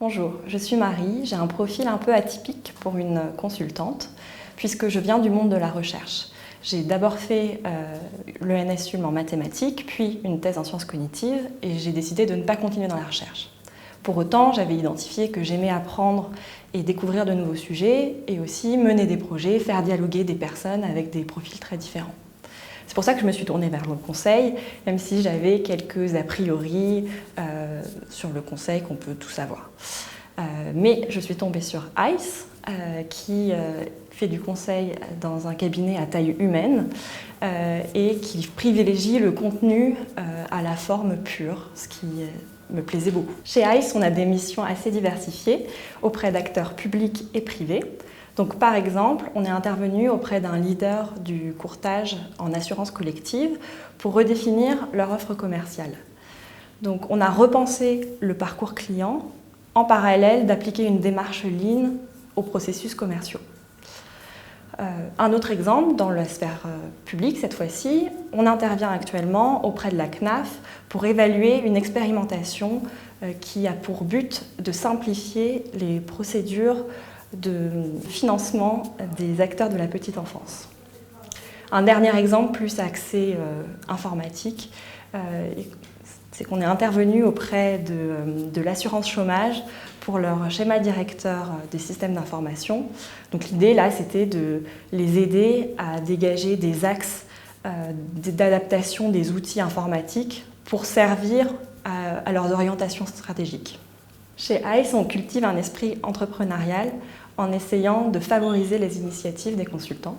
Bonjour, je suis Marie, j'ai un profil un peu atypique pour une consultante puisque je viens du monde de la recherche. J'ai d'abord fait l'ENSUM en mathématiques, puis une thèse en sciences cognitives et j'ai décidé de ne pas continuer dans la recherche. Pour autant, j'avais identifié que j'aimais apprendre et découvrir de nouveaux sujets et aussi mener des projets, faire dialoguer des personnes avec des profils très différents. C'est pour ça que je me suis tournée vers le conseil, même si j'avais quelques a priori sur le conseil qu'on peut tout savoir. Mais je suis tombée sur ICE, qui fait du conseil dans un cabinet à taille humaine et qui privilégie le contenu à la forme pure, ce qui me plaisait beaucoup. Chez ICE, on a des missions assez diversifiées auprès d'acteurs publics et privés. Donc, par exemple, on est intervenu auprès d'un leader du courtage en assurance collective pour redéfinir leur offre commerciale. Donc, on a repensé le parcours client en parallèle d'appliquer une démarche lean aux processus commerciaux. Un autre exemple, dans la sphère publique cette fois-ci, on intervient actuellement auprès de la CNAF pour évaluer une expérimentation qui a pour but de simplifier les procédures de financement des acteurs de la petite enfance. Un dernier exemple plus axé informatique, c'est qu'on est intervenu auprès de l'assurance chômage pour leur schéma directeur des systèmes d'information. Donc l'idée là, c'était de les aider à dégager des axes d'adaptation des outils informatiques pour servir à leurs orientations stratégiques. Chez ICE, on cultive un esprit entrepreneurial en essayant de favoriser les initiatives des consultants.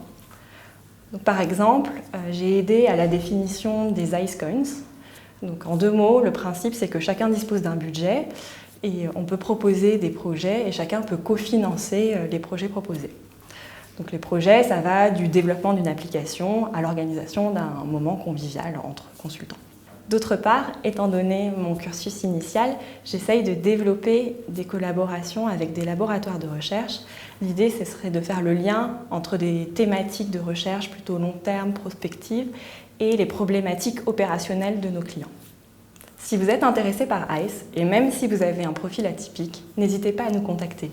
Donc, par exemple, j'ai aidé à la définition des ICE Coins. Donc, en 2 mots, le principe c'est que chacun dispose d'un budget et on peut proposer des projets et chacun peut cofinancer les projets proposés. Donc, les projets, ça va du développement d'une application à l'organisation d'un moment convivial entre consultants. D'autre part, étant donné mon cursus initial, j'essaye de développer des collaborations avec des laboratoires de recherche. L'idée, ce serait de faire le lien entre des thématiques de recherche plutôt long terme, prospectives, et les problématiques opérationnelles de nos clients. Si vous êtes intéressé par ICE, et même si vous avez un profil atypique, n'hésitez pas à nous contacter.